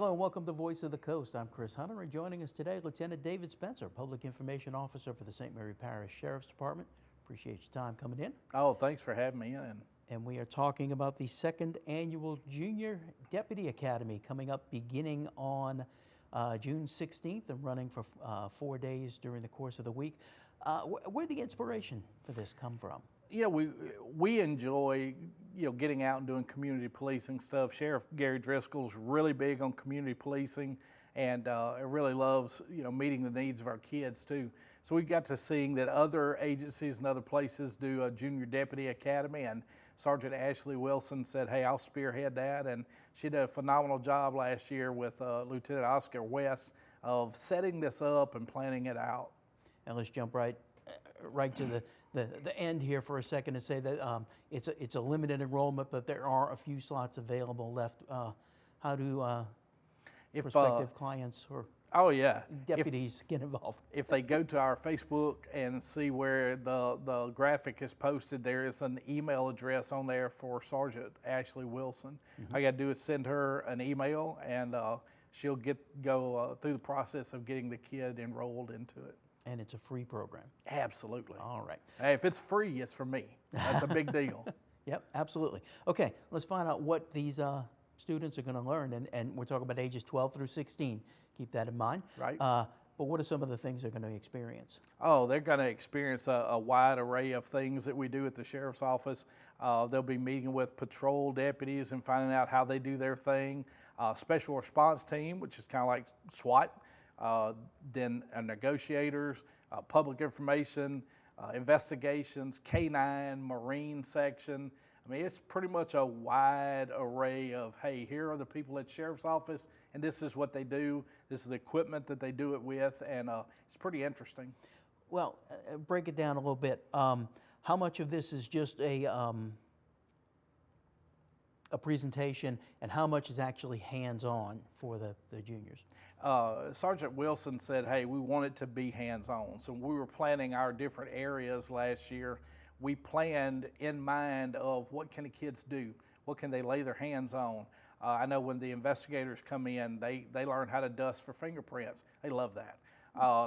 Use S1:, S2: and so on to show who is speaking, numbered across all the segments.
S1: Hello and welcome to Voice of the Coast. I'm Chris Hunter, and joining us today, Lieutenant David Spencer, Public Information Officer for the St. Mary Parish Sheriff's Department. Appreciate your time coming in.
S2: Oh, thanks for having me in.
S1: And we are talking about the second annual Junior Deputy Academy coming up beginning on June 16th and running for 4 days during the course of the week. Where'd the inspiration for this come from?
S2: You know, we enjoy, getting out and doing community policing stuff. Sheriff Gary Driscoll's really big on community policing and really loves, meeting the needs of our kids too. So we got to seeing that other agencies and other places do a Junior Deputy Academy, and Sergeant Ashley Wilson said, hey, I'll spearhead that. And she did a phenomenal job last year with Lieutenant Oscar West of setting this up and planning it out.
S1: And let's jump right to the end here for a second and say that it's a limited enrollment, but there are a few slots available left. How do prospective clients or deputies get involved?
S2: If they go to our Facebook and see where the graphic is posted, there is an email address on there for Sergeant Ashley Wilson. All you got to do is send her an email, and she'll go through the process of getting the kid enrolled into it.
S1: And it's a free program.
S2: Absolutely.
S1: All right.
S2: Hey, if it's free, it's for me. That's a big deal.
S1: Yep, absolutely. Okay, let's find out what these students are going to learn. And we're talking about ages 12 through 16. Keep that in mind.
S2: Right.
S1: But what are some of the things they're going to experience?
S2: Oh, they're going to experience a wide array of things that we do at the Sheriff's Office. They'll be meeting with patrol deputies and finding out how they do their thing. Special response team, which is kind of like SWAT. Then negotiators, public information, investigations, K-9, Marine section. I mean, it's pretty much a wide array of, hey, here are the people at Sheriff's Office, and this is what they do. This is the equipment that they do it with, and it's pretty interesting.
S1: Well, break it down a little bit. How much of this is just a presentation, and how much is actually hands-on for the juniors?
S2: Sergeant Wilson said, hey, we want it to be hands-on. So when we were planning our different areas last year, we planned in mind of what can the kids do? What can they lay their hands on? I know when the investigators come in, they learn how to dust for fingerprints. They love that.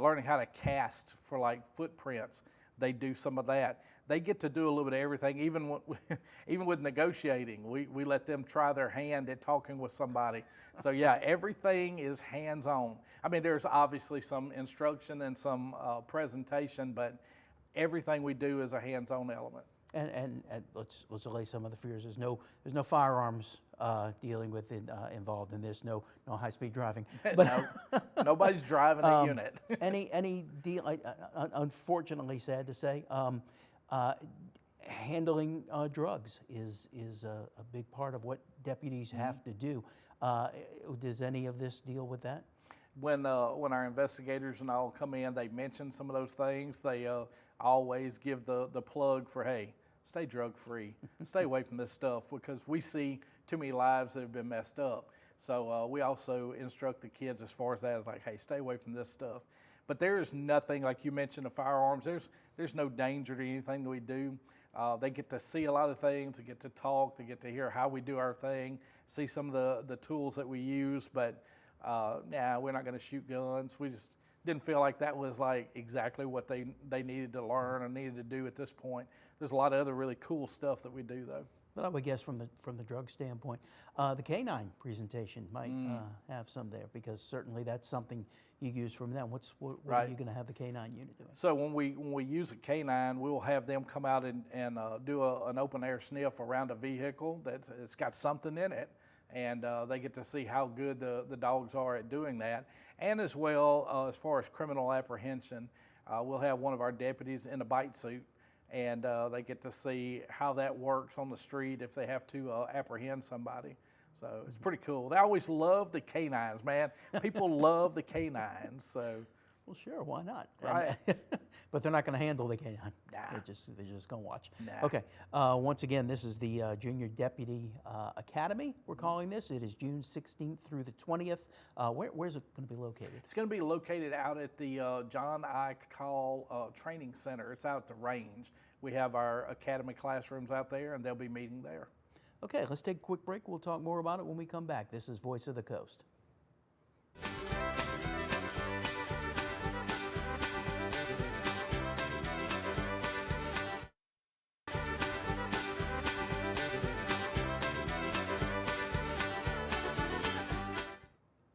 S2: Learning how to cast for like footprints, they do some of that. They get to do a little bit of everything, even with negotiating. We let them try their hand at talking with somebody. So yeah, everything is hands-on. I mean, there's obviously some instruction and some presentation, but everything we do is a hands-on element.
S1: And let's allay some of the fears. There's no firearms dealing with involved in this. No high-speed driving. But
S2: no, nobody's driving a unit.
S1: any deal? Unfortunately, sad to say, handling drugs is a big part of what deputies have to do. Does any of this deal with that?
S2: When our investigators and all come in, they mention some of those things. They always give the plug for, hey, stay drug-free, stay away from this stuff, because we see too many lives that have been messed up. So we also instruct the kids as far as that, as like, hey, stay away from this stuff. But there is nothing, like you mentioned, the firearms, there's no danger to anything that we do. They get to see a lot of things, they get to talk, they get to hear how we do our thing, see some of the tools that we use, but we're not going to shoot guns. We just didn't feel like that was like exactly what they needed to learn or needed to do at this point. There's a lot of other really cool stuff that we do though.
S1: But I would guess from the drug standpoint, the K-9 presentation might have some there, because certainly that's something you use from them. What
S2: right.
S1: are you going to have the K-9 unit doing?
S2: So when we use a K-9, we will have them come out and do an open air sniff around a vehicle that's got something in it, and they get to see how good the dogs are at doing that. And as well, as far as criminal apprehension, we'll have one of our deputies in a bite suit, and they get to see how that works on the street if they have to apprehend somebody. So it's pretty cool. They always love the K-9s, man. People love the K-9s. So,
S1: well, sure, why not?
S2: Right.
S1: But they're not going to handle the K-9.
S2: Nah.
S1: They're just going to watch.
S2: Nah.
S1: Okay. Once again, this is the Junior Deputy Academy. We're calling this. It is June 16th through the 20th. Where's it going to be located?
S2: It's going to be located out at the John I. Call Training Center. It's out at the range. We have our academy classrooms out there, and they'll be meeting there.
S1: Okay, let's take a quick break. We'll talk more about it when we come back. This is Voice of the Coast.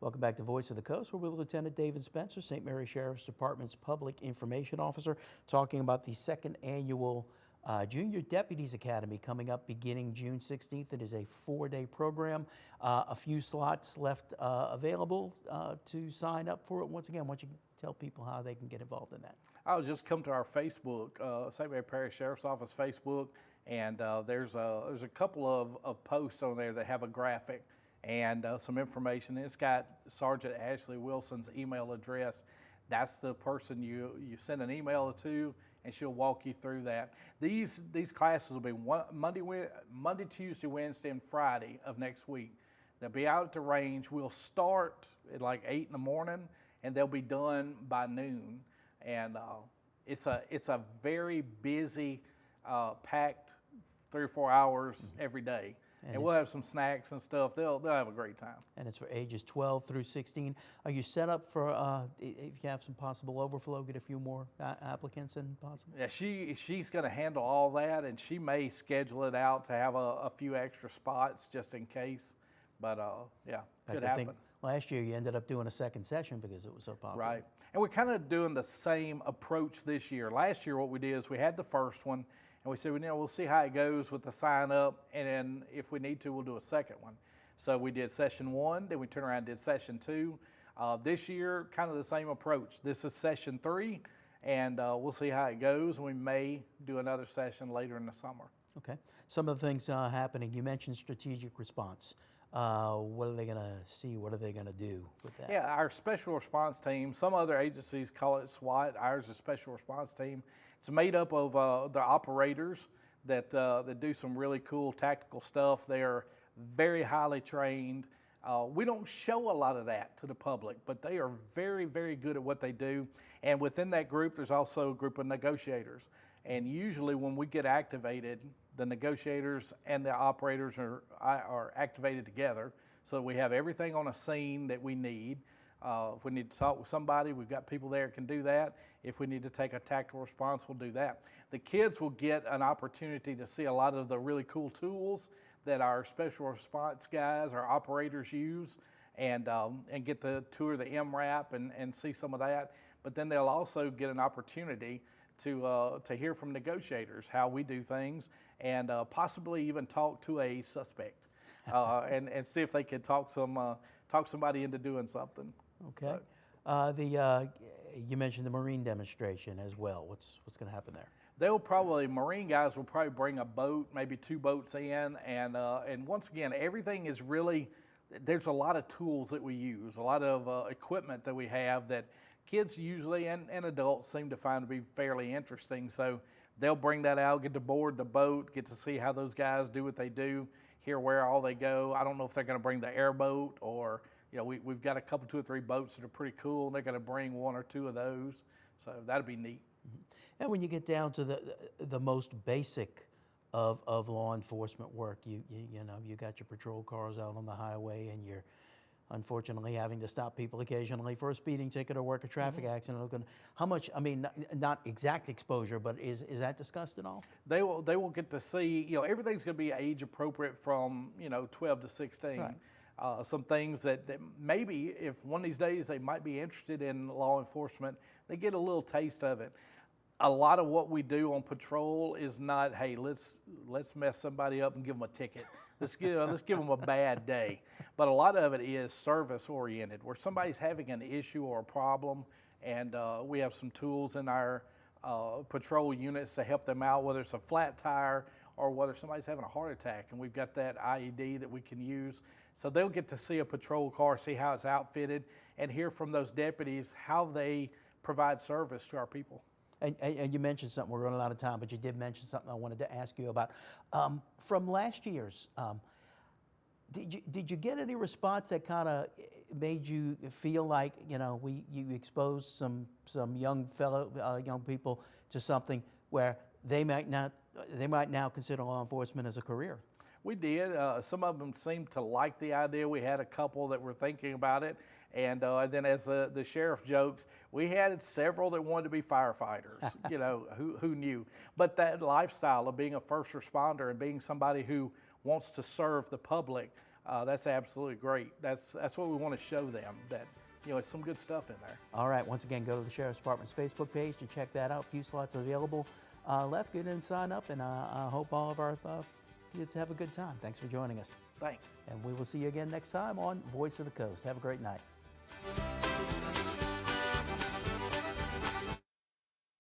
S1: Welcome back to Voice of the Coast. We're with Lieutenant David Spencer, St. Mary Sheriff's Department's Public Information Officer, talking about the second annual Junior Deputies Academy coming up beginning June 16th. It is a 4-day program. A few slots left available to sign up for it. Once again, why don't you tell people how they can get involved in that?
S2: I'll just come to our Facebook, St. Mary Parish Sheriff's Office Facebook, and there's a couple of posts on there that have a graphic and some information. It's got Sergeant Ashley Wilson's email address. That's the person you send an email to, and she'll walk you through that. These classes will be Monday, Tuesday, Wednesday, and Friday of next week. They'll be out at the range. We'll start at like 8 in the morning, and they'll be done by noon. And it's a very busy, packed 3 or 4 hours every day. And we'll have some snacks and stuff. They'll have a great time. And
S1: it's for ages 12 through 16. Are you set up for, if you have some possible overflow, get a few more applicants in possible?
S2: Yeah, she's going to handle all that, and she may schedule it out to have a few extra spots just in case. But, yeah, could happen. I think
S1: last year you ended up doing a second session because it was so popular.
S2: Right. And we're kind of doing the same approach this year. Last year what we did is we had the first one, and we said, we'll see how it goes with the sign up, and then if we need to, we'll do a second one. So we did session 1, then we turned around and did session 2. This year, kind of the same approach. This is session 3, and we'll see how it goes, and we may do another session later in the summer.
S1: Okay. Some of the things happening, you mentioned strategic response. What are they going to see? What are they going to do with that?
S2: Yeah, our special response team, some other agencies call it SWAT. Ours is special response team. It's made up of the operators that do some really cool tactical stuff. They are very highly trained. We don't show a lot of that to the public, but they are very, very good at what they do. And within that group, there's also a group of negotiators. And usually when we get activated, the negotiators and the operators are activated together so that we have everything on a scene that we need. If we need to talk with somebody, we've got people there that can do that. If we need to take a tactical response, we'll do that. The kids will get an opportunity to see a lot of the really cool tools that our special response guys, our operators use, and get the tour the MRAP and see some of that. But then they'll also get an opportunity to hear from negotiators how we do things, and possibly even talk to a suspect and see if they could talk somebody into doing something.
S1: Okay. You mentioned the Marine demonstration as well. What's going to happen there?
S2: Marine guys will probably bring a boat, maybe 2 boats in, and once again, everything is really, there's a lot of tools that we use, a lot of equipment that we have that kids usually and adults seem to find to be fairly interesting. So they'll bring that out, get to board the boat, get to see how those guys do what they do, hear where all they go. I don't know if they're going to bring the airboat or, we've got a couple, 2 or 3 boats that are pretty cool. They're going to bring 1 or 2 of those. So that'd be neat.
S1: And when you get down to the most basic of law enforcement work, you got your patrol cars out on the highway, and you're unfortunately having to stop people occasionally for a speeding ticket or work a traffic accident. How much, not exact exposure, but is that discussed at all?
S2: They will get to see, everything's going to be age appropriate from, 12 to 16. Right. Some things that maybe if one of these days they might be interested in law enforcement, they get a little taste of it. A lot of what we do on patrol is not, hey, let's mess somebody up and give them a ticket. Let's give them a bad day. But a lot of it is service oriented, where somebody's having an issue or a problem, and we have some tools in our patrol units to help them out, whether it's a flat tire or whether somebody's having a heart attack, and we've got that IED that we can use. So they'll get to see a patrol car, see how it's outfitted, and hear from those deputies how they provide service to our people.
S1: And you mentioned something, we're running out of time, but you did mention something I wanted to ask you about. From last year's, did you get any response that kind of made you feel like, you exposed some young people to something where they might now consider law enforcement as a career?
S2: We did. Some of them seemed to like the idea. We had a couple that were thinking about it, And then as the sheriff jokes, we had several that wanted to be firefighters. You know, who knew? But that lifestyle of being a first responder and being somebody who wants to serve the public, that's absolutely great. That's what we want to show them, that, you know, it's some good stuff in there.
S1: All right, once again, go to the Sheriff's Department's Facebook page to check that out. A few slots available left. Get in and sign up, and I hope all of our kids have a good time. Thanks for joining us.
S2: Thanks.
S1: And we will see you again next time on Voice of the Coast. Have a great night.